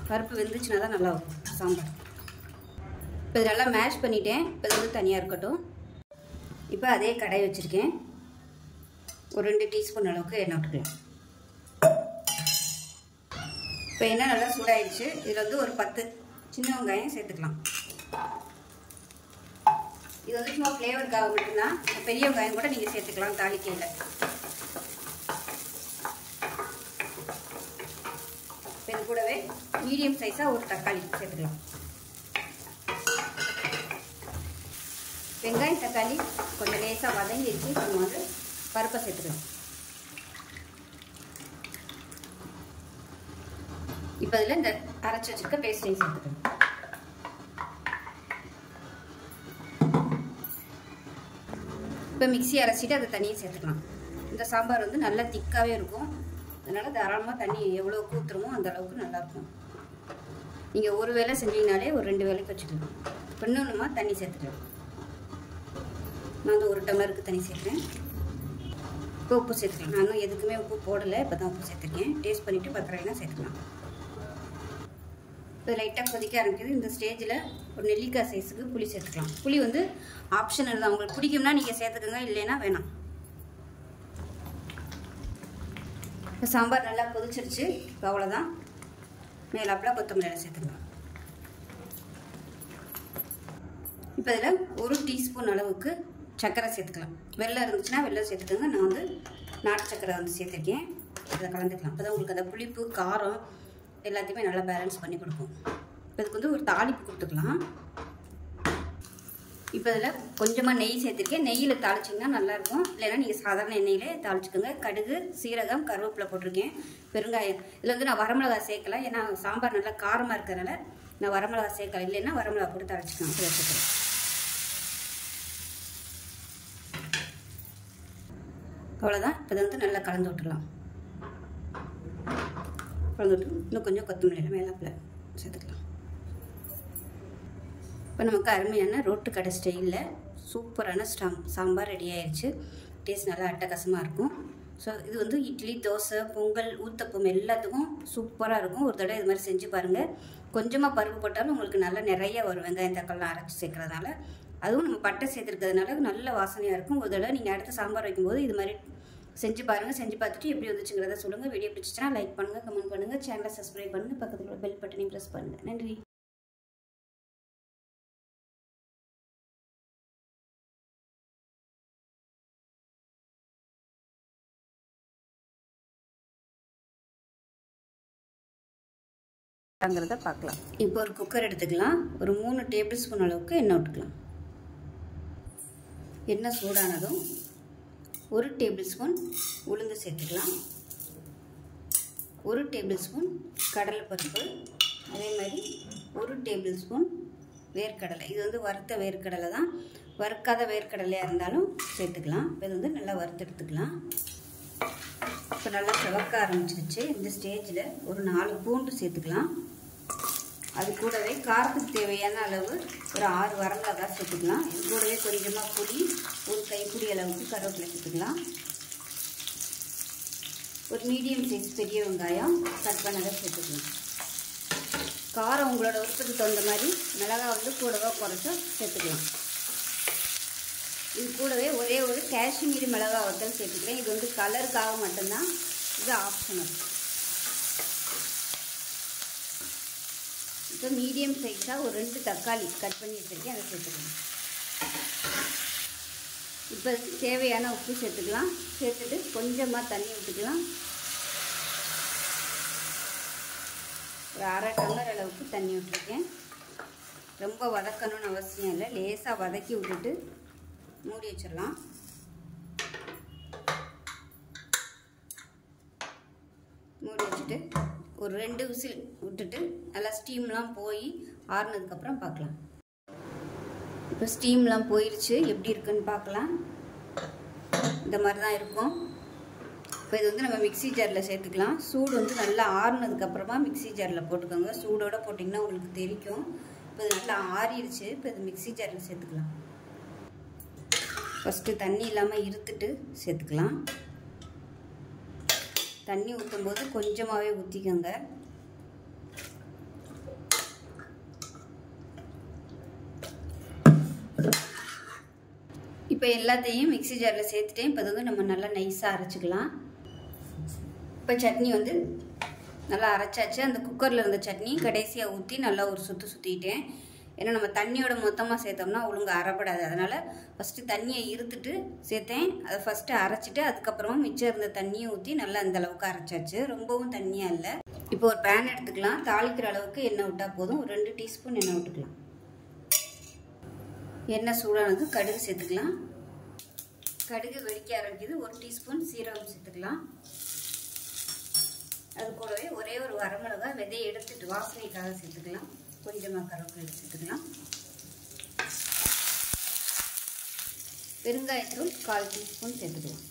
பருப்பு வெந்துச்சுன்னா தான் நல்லா வரும் சாம்பார். இப்போ இது நல்லா மேஷ் பண்ணிட்டேன். இப்போ இது வந்து தனியாக இருக்கட்டும். இப்போ அதே கடாய் வச்சுருக்கேன். ஒரு 2 டீஸ்பூன் அளவுக்கு எண்ணெய் விட்டுக்கலாம். இப்போ எண்ணெய் நல்லா சூடாயிடுச்சு. இதில் வந்து ஒரு 10 சின்ன வெங்காயம் சேர்த்துக்கலாம். இது வந்து சும்மா ஃப்ளேவருக்காக மட்டும்தான். பெரிய வெங்காயம் கூட நீங்கள் சேர்த்துக்கலாம் தாளிக்கையில். இது கூடவே மீடியம் சைஸாக ஒரு தக்காளி சேர்த்துக்கலாம். வெங்காயம் தக்காளி கொஞ்சம் லேசாக வதங்கிடுச்சு. நம்ம வந்து பருப்பை சேர்த்துக்கலாம். இப்போ இதில் இந்த அரைச்சி வச்சுருக்க பேஸ்ட்டையும் சேர்த்துக்கணும். இப்போ மிக்ஸி அரைச்சிட்டு அதை தண்ணியை சேர்த்துக்கலாம். இந்த சாம்பார் வந்து நல்லா திக்காகவே இருக்கும். அதனால் தாராளமாக தண்ணி எவ்வளோ ஊற்றுறமோ அந்த அளவுக்கு நல்லாயிருக்கும். நீங்கள் ஒரு வேளை செஞ்சீங்கனாலே ஒரு 2 வேளைக்கு வச்சுக்கலாம். இன்னொன்றுமா தண்ணி சேர்த்துக்கலாம். நான் வந்து 1 டம்ளருக்கு தண்ணி சேர்க்குறேன். இப்போ உப்பு சேர்த்துக்கலாம். நானும் எதுக்குமே உப்பு போடலை, இப்போ தான் உப்பு சேர்த்துருக்கேன். டேஸ்ட் பண்ணிவிட்டு பத்திரம்னா சேர்த்துக்கலாம். இப்போ லைட்டாக கொதிக்க ஆரம்பிக்குது. இந்த ஸ்டேஜில் ஒரு நெல்லிக்காய் சைஸுக்கு புளி சேர்த்துக்கலாம். புளி வந்து ஆப்ஷனல் தான். உங்களுக்கு பிடிக்கும்னா நீங்கள் சேர்த்துக்கோங்க, இல்லைன்னா வேணாம். இப்போ சாம்பார் நல்லா கொதிச்சிருச்சு. இப்போ அவ்வளோதான். மேலாப்பில் கொத்தமல்லியில் சேர்த்துக்கலாம். இப்போ இதில் 1 டீஸ்பூன் அளவுக்கு சர்க்கரை சேர்த்துக்கலாம். வெல்லம் இருந்துச்சுன்னா வெல்லம் சேர்த்துக்கோங்க. நான் வந்து நாட்டு சர்க்கரை வந்து சேர்த்துருக்கேன். அதை கலந்துக்கலாம். அப்போ தான் உங்களுக்கு அந்த புளிப்பு காரம் எல்லாத்தையுமே நல்லா பேலன்ஸ் பண்ணி கொடுக்கும். இதுக்கு வந்து ஒரு தாளிப்பு கொடுத்துக்கலாம். இப்போ இதில் கொஞ்சமாக நெய் சேர்த்துருக்கேன். நெய்யில் தாளிச்சிங்கன்னா நல்லாயிருக்கும். இல்லைன்னா நீங்கள் சாதாரண எண்ணெயிலே தாளிச்சுக்கோங்க. கடுகு, சீரகம், கருவேப்பிலை போட்டிருக்கேன். பெருங்காயம். இதில் வந்து நான் வரமிளகாய் சேர்க்கலாம். ஏன்னா சாம்பார் நல்லா காரமாக இருக்கிறதுனால நான் வரமிளகாய் சேர்க்கலாம். இல்லைன்னா வரமிளகாய் போட்டு தாளிச்சிக்கலாம். வச்சுக்கிறேன். அவ்வளோதான். இப்போ இதை வந்து நல்லா கலந்து விட்டுடலாம். கலந்து விட்டு இன்னும் கொஞ்சம் கொத்தமல்லியில் மேலாப்பில் சேர்த்துக்கலாம். இப்போ நமக்கு அருமையான ரோட்டு கடை ஸ்டைலில் சூப்பரான சாம்பார் ரெடி ஆயிடுச்சு. டேஸ்ட் நல்லா அட்டகாசமாக இருக்கும். ஸோ இது வந்து இட்லி, தோசை, பொங்கல், ஊத்தப்பம் எல்லாத்துக்கும் சூப்பராக இருக்கும். ஒரு தடவை இது மாதிரி செஞ்சு பாருங்கள். கொஞ்சமாக பருப்பு போட்டாலும் உங்களுக்கு நல்லா நிறைய வரும். வெங்காயம் தக்காளிலாம் அரைச்சி சேர்க்குறதுனால, அதுவும் நம்ம பட்டை சேர்த்துருக்கிறதுனால நல்ல வாசனையாக இருக்கும். ஒரு தடவை நீங்கள் அடுத்து சாம்பார் வைக்கும்போது இது மாதிரி செஞ்சு பாருங்கள். செஞ்சு பார்த்துட்டு எப்படி வந்துச்சுங்கிறத சொல்லுங்கள். வீடியோ பிடிச்சிச்சுன்னா லைக் பண்ணுங்கள், கமெண்ட் பண்ணுங்கள், சேனலை சப்ஸ்கிரைப் பண்ணுங்கள், பக்கத்தில் பெல் பட்டனையும் ப்ரெஸ் பண்ணுங்கள். நன்றி. பார்க்கலாம். இப்போ ஒரு குக்கர் எடுத்துக்கலாம். ஒரு 3 டேபிள் ஸ்பூன் அளவுக்கு எண்ணெய் விட்டுக்கலாம். எண்ணெய் சூடானதும் 1 டேபிள் ஸ்பூன் உளுந்து சேர்த்துக்கலாம். 1 டேபிள் ஸ்பூன் கடலைப்பருப்பு, அதே மாதிரி 1 டேபிள் ஸ்பூன் வேர்க்கடலை. இது வந்து வறுத்த வேர்க்கடலை தான். வறுக்காத வேர்க்கடலையாக இருந்தாலும் சேர்த்துக்கலாம். இது வந்து நல்லா வறுத்து எடுத்துக்கலாம். இப்போ நல்லா செவக்க ஆரம்பிச்சிருச்சு. இந்த ஸ்டேஜில் ஒரு 4 பூண்டு சேர்த்துக்கலாம். அது கூடவே காரத்துக்கு தேவையான அளவு ஒரு 6 வரமிளகாய் சேர்த்துக்கலாம். இது கூடவே கொஞ்சமாக புளி, ஒரு கைப்பிடி அளவுக்கு கருவேப்பிலை சேர்த்துக்கலாம். ஒரு மீடியம் சைஸ் பெரிய வெங்காயம் கட் பண்ணதை சேர்த்துக்கலாம். காரம் உங்களோட விருப்பத்துக்கு தகுந்த மாதிரி மிளகாய் வந்து கூடவா குறைச்சா சேர்த்துக்கலாம். இது கூடவே ஒரே ஒரு காஷ்மீரி மிளகாய் வத்தல் சேர்த்துக்கிறேன். இது வந்து கலருக்காக மட்டும்தான், இது ஆப்ஷனல். இப்போ மீடியம் சைஸாக ஒரு 2 தக்காளி கட் பண்ணி வச்சுருக்கேன், அதை சேர்த்துக்கலாம். இப்போ தேவையான உப்பு சேர்த்துக்கலாம். சேர்த்துட்டு கொஞ்சமாக தண்ணி விட்டுக்கலாம். ஒரு 1/2 டம்ளர் அளவுக்கு தண்ணி விட்டுருக்கேன். ரொம்ப வதக்கணும்னு அவசியம் இல்லை, லேசாக வதக்கி விட்டுட்டு மூடி வச்சிடலாம். மூடி வச்சுட்டு ஒரு 2 விசில் விட்டுட்டு நல்லா ஸ்டீம்லாம் போய் ஆறுனதுக்கப்புறம் பார்க்கலாம். இப்போ ஸ்டீம்லாம் போயிடுச்சு, எப்படி இருக்குன்னு பார்க்கலாம். இந்த மாதிரி தான் இருக்கும். இப்போ இது வந்து நம்ம மிக்ஸி ஜாரில் சேர்த்துக்கலாம். சூடு வந்து நல்லா ஆறுனதுக்கப்புறமா மிக்ஸி ஜாரில் போட்டுக்கோங்க. சூடோடு போட்டிங்கன்னா உங்களுக்கு தெரிக்கும். இப்போ இது நல்லா ஆறிடுச்சு. இப்போ இது மிக்ஸி ஜாரில் சேர்த்துக்கலாம். ஃபஸ்ட்டு தண்ணி இல்லாமல் இருத்துட்டு சேர்த்துக்கலாம். தண்ணி ஊற்றும் போது கொஞ்சமாகவே ஊற்றிக்கோங்க. இப்போ எல்லாத்தையும் மிக்ஸி ஜாரில் சேர்த்துட்டேன். இப்போ வந்து நம்ம நல்லா நைஸாக அரைச்சிக்கலாம். இப்போ சட்னி வந்து நல்லா அரைச்சாச்சு. அந்த குக்கரில் இருந்த சட்னி கடைசியாக ஊற்றி நல்லா ஒரு சுற்றிட்டேன். ஏன்னா நம்ம தண்ணியோட மொத்தமாக சேர்த்தோம்னா ஒழுங்கு அரைப்படாது. அதனால் ஃபஸ்ட்டு தண்ணியை இருத்துட்டு சேர்த்தேன். அதை ஃபஸ்ட்டு அரைச்சிட்டு அதுக்கப்புறமா மிச்சம் இருந்த தண்ணியை ஊற்றி நல்லா அந்த அளவுக்கு அரைச்சாச்சு. ரொம்பவும் தண்ணியாக இல்லை. இப்போ ஒரு பேன் எடுத்துக்கலாம். தாளிக்கிற அளவுக்கு எண்ணெய் விட்டால் போதும். ஒரு 2 டீஸ்பூன் எண்ணெய் விட்டுக்கலாம். எண்ணெய் சூடானது கடுகு சேர்த்துக்கலாம். கடுகு வெடிக்க ஆரம்பிக்குது. 1 டீஸ்பூன் சீரகம் சேர்த்துக்கலாம். அது கூடவே ஒரே ஒரு வரமிளகாய் விதையை எடுத்துட்டு வாசனைக்காக சேர்த்துக்கலாம். கொஞ்சமாக கருவேப்பிலை சேர்த்துக்கலாம். பெருங்காயத்தூள் 1/4 டீஸ்பூன் சேர்த்துக்கலாம்.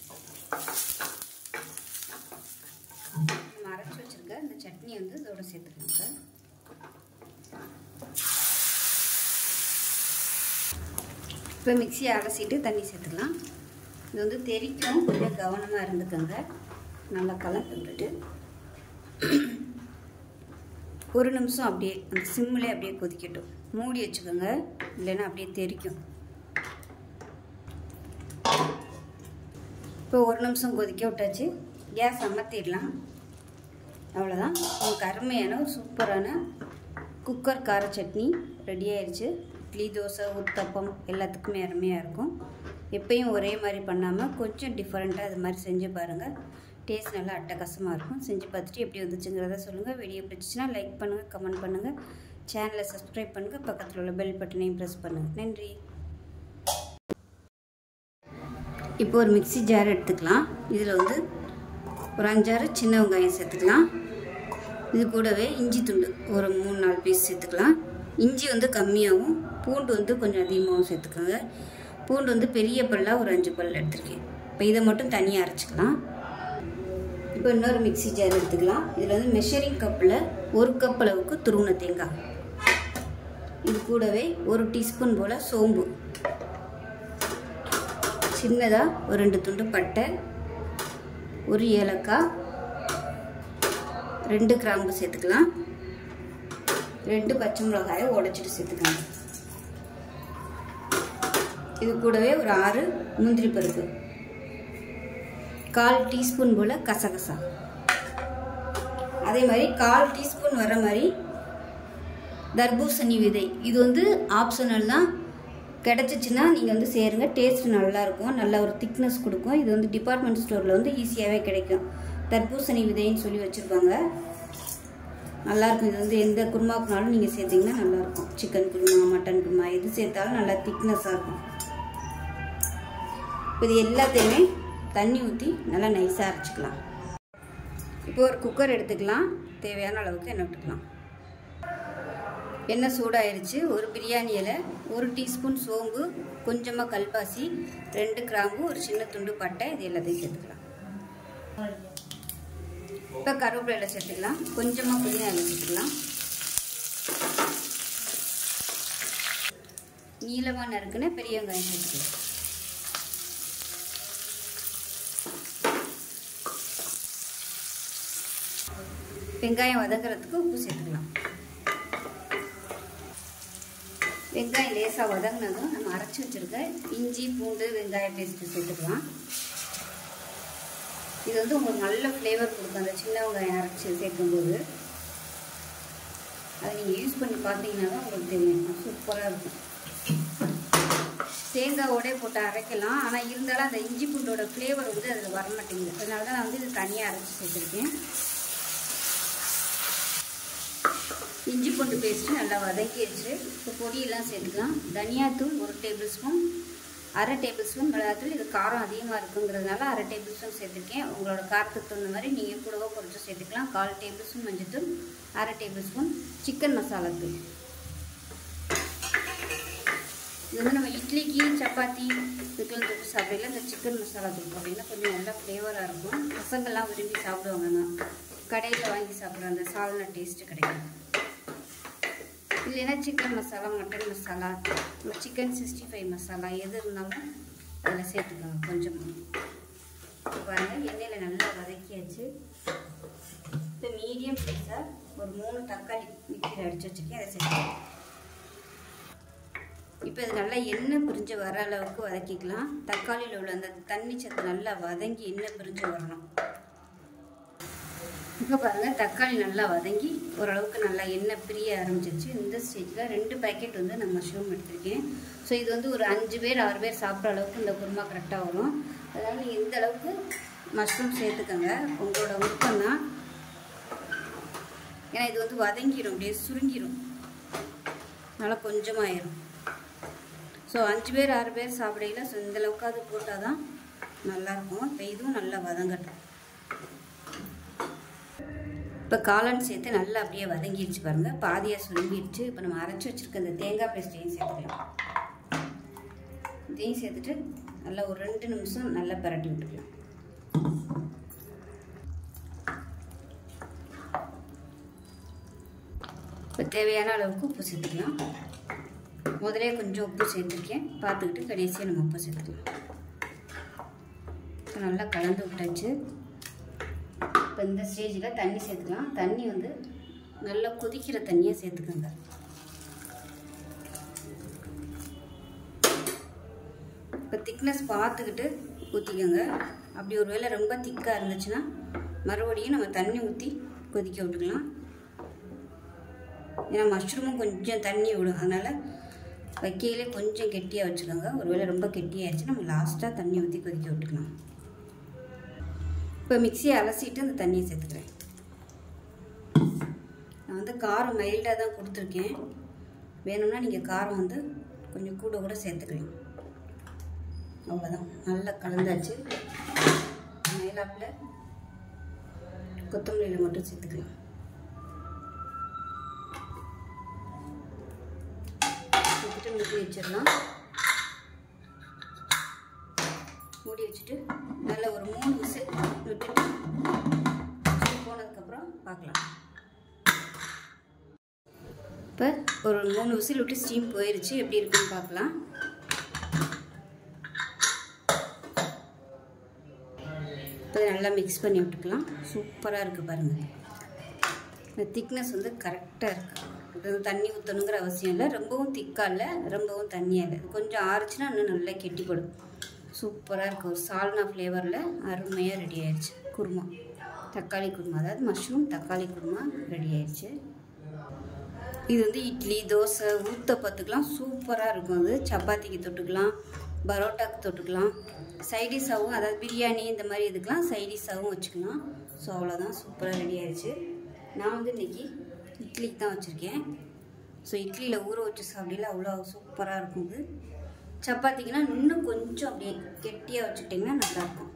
நம்ம அரைச்சி வச்சிருக்க இந்த சட்னி வந்து இதோட சேர்த்துக்கலாம். இப்போ மிக்சியை அலசிட்டு தண்ணி சேர்த்துக்கலாம். இது வந்து தெரிக்கும், கொஞ்சம் கவனமாக இருந்துக்கோங்க. நல்லா கலந்து விட்டுட்டு 1 நிமிஷம் அப்படியே அந்த சிம்மிலே அப்படியே கொதிக்கட்டும். மூடி வச்சுக்கோங்க, இல்லைன்னா அப்படியே தெரிக்கும். இப்போ 1 நிமிஷம் கொதிக்க விட்டாச்சு. கேஸ் அமர்த்திடலாம். அவ்வளோதான், உங்களுக்கு அருமையான ஒரு சூப்பரான குக்கர் கார சட்னி ரெடி ஆயிடுச்சு. இட்லி, தோசை, ஊத்தப்பம் எல்லாத்துக்குமே அருமையாக இருக்கும். எப்பயும் ஒரே மாதிரி பண்ணாமல் கொஞ்சம் டிஃப்ரெண்ட்டாக இது மாதிரி செஞ்சு பாருங்கள். டேஸ்ட் நல்லா அட்டகாசமாக இருக்கும். செஞ்சு பார்த்துட்டு எப்படி வந்துச்சுங்கிறத சொல்லுங்கள். வீடியோ பிடிச்சிச்சின்னா லைக் பண்ணுங்கள், கமெண்ட் பண்ணுங்கள், சேனலை சப்ஸ்கிரைப் பண்ணுங்கள், பக்கத்தில் உள்ள பெல் பட்டனையும் ப்ரெஸ் பண்ணுங்கள். நன்றி. இப்போ ஒரு மிக்ஸி ஜார் எடுத்துக்கலாம். இதில் வந்து ஒரு 5-6 சின்ன வெங்காயம் சேர்த்துக்கலாம். இது கூடவே இஞ்சி துண்டு ஒரு 3-4 பீஸ் சேர்த்துக்கலாம். இஞ்சி வந்து கம்மியாகவும் பூண்டு வந்து கொஞ்சம் அதிகமாகவும் சேர்த்துக்கோங்க. பூண்டு வந்து பெரிய பல்லாக ஒரு 5 பல் எடுத்துருக்கேன். இப்போ இதை மட்டும் தனியாக அரைச்சிக்கலாம். இப்போ இன்னொரு மிக்ஸி ஜார் எடுத்துக்கலாம். இதில் வந்து மெஷரிங் கப்பில் 1 கப் அளவுக்கு துருவின தேங்காய், இது கூடவே 1 டீஸ்பூன் போல் சோம்பு, சின்னதாக ஒரு 2 துண்டு பட்டை, 1 ஏலக்காய், 2 கிராம்பு சேர்த்துக்கலாம். 2 பச்சை மிளகாயை உடைச்சிட்டு சேர்த்துக்கலாம். இது கூடவே ஒரு 6 முந்திரி பருப்பு, 1/4 டீஸ்பூன் போல் கசகசா, அதே மாதிரி 1/4 டீஸ்பூன் வர மாதிரி தர்பூசணி விதை. இது வந்து ஆப்ஷனல் தான், கிடச்சிச்சின்னா நீங்கள் வந்து சேருங்க. டேஸ்ட் நல்லாயிருக்கும், நல்ல ஒரு திக்னஸ் கொடுக்கும். இது வந்து டிபார்ட்மெண்ட் ஸ்டோரில் வந்து ஈஸியாகவே கிடைக்கும். தர்பூசணி விதைன்னு சொல்லி வச்சுருப்பாங்க, நல்லாயிருக்கும். இது வந்து எந்த குருமாக்குனாலும் நீங்கள் சேர்த்திங்கன்னா நல்லாயிருக்கும். சிக்கன் குருமா, மட்டன் குருமா எது சேர்த்தாலும் நல்லா திக்னஸாக இருக்கும். இது எல்லாத்தையுமே தண்ணி ஊற்றி நல்லா நைஸாக அரைச்சிக்கலாம். இப்போ ஒரு குக்கர் எடுத்துக்கலாம். தேவையான அளவுக்கு எண்ணெய் விட்டுக்கலாம். எண்ணெய் சூடாயிருச்சு. ஒரு பிரியாணி இலை, 1 டீஸ்பூன் சோம்பு, கொஞ்சமாக கல்பாசி, 2 கிராம்பு, ஒரு சின்ன துண்டு பட்டை, இது எல்லாத்தையும் சேர்த்துக்கலாம். இப்போ கருவேப்பிலை சேர்த்துக்கலாம், கொஞ்சமாக புதினா சேர்த்துக்கலாம். நீளமாக நறுக்குன பெரிய வெங்காயம் சேர்த்துக்கலாம். வெங்காயம் வதங்குறதுக்கு உப்பு சேர்த்துக்கலாம். வெங்காயம் லேசாக வதங்கினதும் நம்ம அரைச்சி வச்சுருக்க இஞ்சி பூண்டு வெங்காய பேஸ்ட்டு சேர்த்துக்கலாம். இது வந்து உங்களுக்கு நல்ல ஃப்ளேவர் கொடுக்கும் அந்த சின்ன வெங்காயம் அரைச்சி சேர்க்கும்போது. அதை நீங்கள் யூஸ் பண்ணி பார்த்தீங்கன்னா தான் உங்களுக்கு தெரியும், சூப்பராக இருக்கும். தேங்காயோடே போட்டு அரைக்கலாம், ஆனால் இருந்தாலும் அந்த இஞ்சி பூண்டோட ஃப்ளேவர் வந்து அதில் வர மாட்டேங்குது. அதனால தான் நான் வந்து இது தனியாக அரைச்சி சேர்த்துருக்கேன். இஞ்சி பூண்டு பேஸ்ட்டு நல்லா வதக்கிடுச்சு. இப்போ பொடியெல்லாம் சேர்த்துக்கலாம். தனியாத்தூள் 1 டேபிள் ஸ்பூன், 1/2 டேபிள் ஸ்பூன் மிளகாத்தூள். இது காரம் அதிகமாக இருக்குங்கிறதுனால 1/2 டேபிள் ஸ்பூன் சேர்த்துருக்கேன். உங்களோட காரத்துக்கு தகுந்த மாதிரி நீங்கள் கூடவோ குறைச்சி சேர்த்துக்கலாம். 1/4 டேபிள் ஸ்பூன் மஞ்சத்தூள், 1/2 டேபிள் ஸ்பூன் சிக்கன் மசாலா தூள். இது வந்து நம்ம இட்லிக்கு சப்பாத்தி இதுக்கெல்லாம் தொட்டு சாப்பிடல இந்த சிக்கன் மசாலா தூள் போட்டிங்கன்னா கொஞ்சம் நல்லா ஃப்ளேவராக இருக்கும். பசங்கள்லாம் விரும்பி சாப்பிடுவாங்க. கடையில் வாங்கி சாப்பிட்ற அந்த சால்னா டேஸ்ட்டு கிடைக்கும். இல்லைன்னா chicken masala, mutton masala, chicken 65 masala எது இருந்தாலும் அதில் சேர்த்துக்கோங்க கொஞ்சமாக. பாருங்கள் எண்ணெயில் நல்லா வதக்கியாச்சு. இப்போ மீடியம் சைஸாக ஒரு 3 தக்காளி மிக்சியில் அடித்து வச்சுருக்கேன், அதை சேர்த்துக்கலாம். இப்போ இது நல்லா எண்ணெய் பிரிஞ்சு வர அளவுக்கு வதக்கிக்கலாம். தக்காளியில் உள்ள அந்த தண்ணி சத்து நல்லா வதங்கி எண்ணெய் பிரிஞ்சு வரணும். இப்போ பாருங்கள் தக்காளி நல்லா வதங்கி ஓரளவுக்கு நல்லா எண்ணெய் பிரிய ஆரம்பிச்சிருச்சு. இந்த ஸ்டேஜில் 2 பேக்கெட் வந்து நான் மஷ்ரூம் எடுத்திருக்கேன். ஸோ இது வந்து ஒரு 5 பேர் 6 பேர் சாப்பிட்ற அளவுக்கு இந்த குருமா கரெக்டாக வரும். அதனால் நீங்கள் இந்த அளவுக்கு மஷ்ரூம் சேர்த்துக்கோங்க, உங்களோட விருப்பம் தான். ஏன்னா இது வந்து வதங்கிடும், அப்படியே சுருங்கிடும், நல்லா கொஞ்சமாயிரும். ஸோ 5 பேர் 6 பேர் சாப்பிடையில ஸோ இந்த அளவுக்காவது போட்டால் தான் நல்லாயிருக்கும். இப்போ இதுவும் நல்லா வதங்கட்டும். இப்போ காளான் சேர்த்து நல்லா அப்படியே வதங்கிடுச்சு பாருங்கள், பாதியாக சுருங்கிடுச்சு. இப்போ நம்ம அரைச்சி வச்சுருக்க இந்த தேங்காய் பேஸ்ட்டையும் சேர்த்துக்கலாம். இதையும் சேர்த்துட்டு நல்லா ஒரு 2 நிமிஷம் நல்லா பரட்டி விட்டுக்கலாம். இப்போ தேவையான அளவுக்கு உப்பு சேர்த்துக்கலாம். முதலே கொஞ்சம் உப்பு சேர்த்துருக்கேன், பார்த்துக்கிட்டு கடைசியாக நம்ம உப்பு சேர்த்துக்கலாம். இப்போ நல்லா கலந்து விட்டாச்சு. இப்போ இந்த ஸ்டேஜில் தண்ணி சேர்த்துக்கலாம். தண்ணி வந்து நல்லா கொதிக்கிற தண்ணியை சேர்த்துக்கோங்க. இப்போ திக்னஸ் பார்த்துக்கிட்டு ஊற்றிக்கோங்க. அப்படி ஒரு வேளை ரொம்ப திக்காக இருந்துச்சுன்னா மறுபடியும் நம்ம தண்ணி ஊற்றி கொதிக்க விட்டுக்கலாம். ஏன்னா மஷ்ரூமும் கொஞ்சம் தண்ணி விடும், அதனால் வைக்கையிலே கொஞ்சம் கெட்டியாக வச்சுக்கோங்க. ஒரு வேளை ரொம்ப கெட்டியாகிடுச்சு நம்ம லாஸ்ட்டாக தண்ணி ஊற்றி கொதிக்க விட்டுக்கலாம். இப்போ மிக்சியை அலசிட்டு அந்த தண்ணியை சேர்த்துக்கிறேன். நான் வந்து காரம் மைல்டாக தான் கொடுத்துருக்கேன், வேணும்னா நீங்கள் காரம் வந்து கொஞ்சம் கூட சேர்த்துக்கலாம். அவ்வளோதான், நல்லா கலந்தாச்சு. மேலாப்பில் கொத்தமல்லியில் மட்டும் சேர்த்துக்கலாம். சேர்த்துட்டு மூடி வச்சிடலாம். மூடி வச்சுட்டு நல்லா ஒரு 3 விசில் விட்டுட்டு போனதுக்கப்புறம் பார்க்கலாம். இப்போ ஒரு 3 விசில் விட்டு ஸ்டீம் போயிடுச்சு, எப்படி இருக்குன்னு பார்க்கலாம். இப்போ நல்லா மிக்ஸ் பண்ணி விட்டுக்கலாம். சூப்பராக இருக்குது பாருங்கள். இந்த திக்னஸ் வந்து கரெக்டாக இருக்குது. இது தண்ணி ஊற்றணுங்கிற அவசியம் இல்லை, ரொம்பவும் திக்காக இல்லை, ரொம்பவும் தண்ணியாக இல்லை. கொஞ்சம் ஆறுச்சுன்னா இன்னும் நல்லா கெட்டிப்படும். சூப்பராக இருக்குது. ஒரு சால்னா ஃப்ளேவரில் அருமையாக ரெடி ஆயிடுச்சு குருமா, தக்காளி குருமா, அதாவது மஷ்ரூம் தக்காளி குருமா ரெடி ஆயிடுச்சு. இது வந்து இட்லி தோசை ஊத்தப்பத்துக்கெலாம் சூப்பராக இருக்கும். அது சப்பாத்திக்கு தொட்டுக்கலாம், பரோட்டாக்கு தொட்டுக்கலாம், சைடிஷாகவும் அதாவது பிரியாணி இந்த மாதிரி இதுக்கெலாம் சைடிஷாகவும் வச்சுக்கலாம். ஸோ அவ்வளோதான், சூப்பராக ரெடி ஆயிடுச்சு. நான் வந்து இன்றைக்கி இட்லிக்கு தான் வச்சுருக்கேன். ஸோ இட்லியில் ஊற வச்சு சாப்பிடல அவ்வளோ சூப்பராக இருக்கும். இது சப்பாத்திக்குனா இன்னும் கொஞ்சம் அப்படியே கெட்டியாக வச்சுக்கிட்டிங்கன்னா நல்லாயிருக்கும்.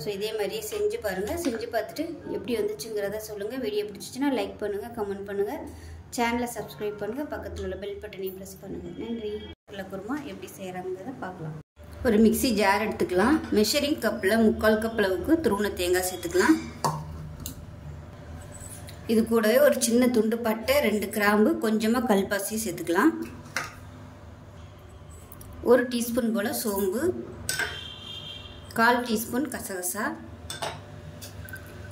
ஸோ இதே மாதிரியே செஞ்சு பாருங்கள். செஞ்சு பார்த்துட்டு எப்படி வந்துச்சுங்கிறத சொல்லுங்கள். வீடியோ பிடிச்சிச்சின்னா லைக் பண்ணுங்கள், கமெண்ட் பண்ணுங்கள், சேனலை சப்ஸ்கிரைப் பண்ணுங்கள், பக்கத்தில் உள்ள பெல் பட்டனையும் ப்ரெஸ் பண்ணுங்கள். நன்றி. குருமா எப்படி செய்கிறாங்கிறத பார்க்கலாம். ஒரு மிக்சி ஜார் எடுத்துக்கலாம். மெஷரிங் கப்பில் 3/4 கப் அளவுக்கு துருவின தேங்காய் சேர்த்துக்கலாம். இது கூடவே ஒரு சின்ன துண்டு பட்டை, 2 கிராம்பு, கொஞ்சமாக கல்பாசி சேர்த்துக்கலாம். 1 டீஸ்பூன் போல் சோம்பு, 1/4 டீஸ்பூன் கசகசா,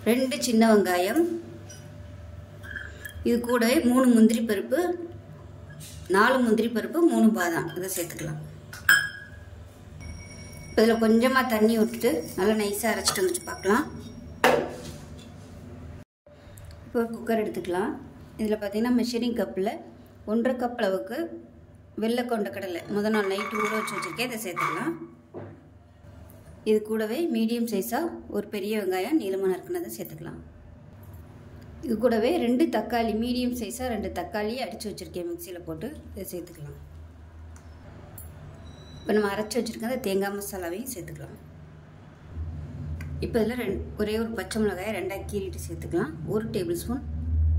2 சின்ன வெங்காயம், இது கூடவே 3 முந்திரி பருப்பு, 4 முந்திரி பருப்பு, 3 பாதாம் இதை சேர்த்துக்கலாம். இதில் கொஞ்சமாக தண்ணி விட்டுட்டு நல்லா நைஸாக அரைச்சிட்டு வந்துட்டு பார்க்கலாம். இப்போ குக்கர் எடுத்துக்கலாம். இதில் பார்த்திங்கன்னா மெஷரிங் கப்பில் 1/2 கப் அளவுக்கு வெள்ளை கொண்டக்கடலை முதல் நாள் நைட்டு ஊற வச்சு வச்சுருக்கேன். இதை சேர்த்துக்கலாம். இது கூடவே மீடியம் சைஸாக ஒரு பெரிய வெங்காயம் நீளமாக நறுக்குனதை சேர்த்துக்கலாம். இது கூடவே 2 தக்காளி, மீடியம் சைஸாக 2 தக்காளி அடித்து வச்சுருக்கேன் மிக்சியில் போட்டு இதை சேர்த்துக்கலாம். இப்போ நம்ம அரைச்சி வச்சுருக்க அந்த தேங்காய் மசாலாவையும் சேர்த்துக்கலாம். இப்போ இதில் ஒரே ஒரு பச்சை மிளகாயை 2ஆக கீறிட்டு சேர்த்துக்கலாம். 1 டேபிள் ஸ்பூன்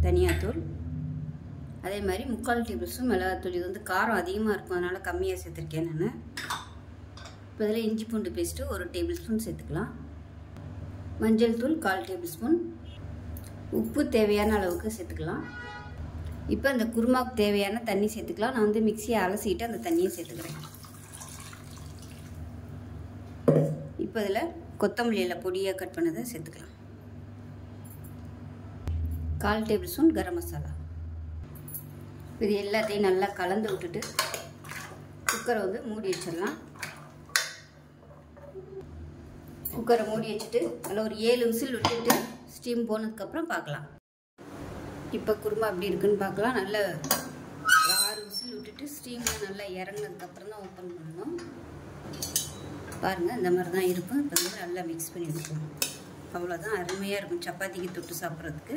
தனியாத்தூள், அதே மாதிரி 3/4 டேபிள் ஸ்பூன் மிளகாத்தூள். இது வந்து காரம் அதிகமாக இருக்கும், அதனால் கம்மியாக சேர்த்துருக்கேன் நான். இப்போ இதில் இஞ்சி பூண்டு பேஸ்ட்டு 1 டேபிள் ஸ்பூன் சேர்த்துக்கலாம். மஞ்சள் தூள் 1/4 டேபிள் ஸ்பூன், உப்பு தேவையான அளவுக்கு சேர்த்துக்கலாம். இப்போ அந்த குருமாவுக்கு தேவையான தண்ணி சேர்த்துக்கலாம். நான் வந்து மிக்சியை அலசிட்டு அந்த தண்ணியை சேர்த்துக்கிறேன். இப்போ இதில் கொத்தமல்லியில் பொடியாக கட் பண்ணதை சேர்த்துக்கலாம். 1/4 டேபிள் ஸ்பூன் கரம் மசாலா. இது எல்லாத்தையும் நல்லா கலந்து விட்டுட்டு குக்கரை வந்து மூடி வச்சிடலாம். குக்கரை மூடி வச்சுட்டு நல்லா ஒரு 7 விசில் விட்டுட்டு ஸ்டீம் போனதுக்கப்புறம் பார்க்கலாம். இப்போ குருமா எப்படி இருக்குன்னு பார்க்கலாம். நல்லா 6 விசில் விட்டுட்டு ஸ்டீமில் நல்லா இறங்கினதுக்கப்புறம் தான் ஓப்பன் பண்ணணும். பாருங்கள், இந்த மாதிரி தான் இருக்கும். இப்போ வந்து நல்லா மிக்ஸ் பண்ணி எடுக்கணும். அவ்வளோதான், அருமையாக இருக்கும் சப்பாத்திக்கு தொட்டு சாப்பிட்றதுக்கு.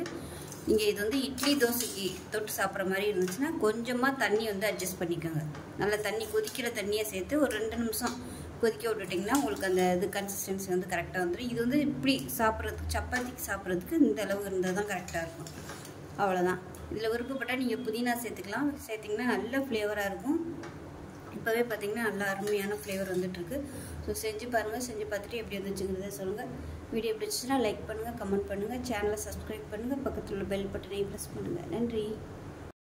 நீங்கள் இது வந்து இட்லி தோசைக்கு தொட்டு சாப்பிட்ற மாதிரி இருந்துச்சுன்னா கொஞ்சமாக தண்ணி வந்து அட்ஜஸ்ட் பண்ணிக்கோங்க. நல்லா தண்ணி கொதிக்கிற தண்ணியை சேர்த்து ஒரு 2 நிமிஷம் கொதிக்க விட்டுட்டிங்கன்னா உங்களுக்கு அந்த இது கன்சிஸ்டன்சி வந்து கரெக்டாக வந்துடும். இது வந்து இப்படி சாப்பிட்றதுக்கு, சப்பாத்திக்கு சாப்பிட்றதுக்கு இந்த அளவு இருந்தால் தான் கரெக்டாக இருக்கும். அவ்வளோதான். இதில் விருப்பப்பட்டால் நீங்கள் புதினா சேர்த்துக்கலாம். சேர்த்திங்கன்னா நல்ல ஃப்ளேவராக இருக்கும். இப்போவே பார்த்திங்கன்னா நல்லா அருமையான ஃப்ளேவர் வந்துட்டுருக்கு. ஸோ செஞ்சு பாருங்கள். செஞ்சு பார்த்துட்டு எப்படி வந்துச்சுங்கிறத சொல்லுங்கள். வீடியோ பிடிச்சிச்சுன்னா லைக் பண்ணுங்கள், கமெண்ட் பண்ணுங்கள், சேனலை சப்ஸ்கிரைப் பண்ணுங்கள், பக்கத்தில் உள்ள பெல் பட்டனையும் ப்ரெஸ் பண்ணுங்கள். நன்றி.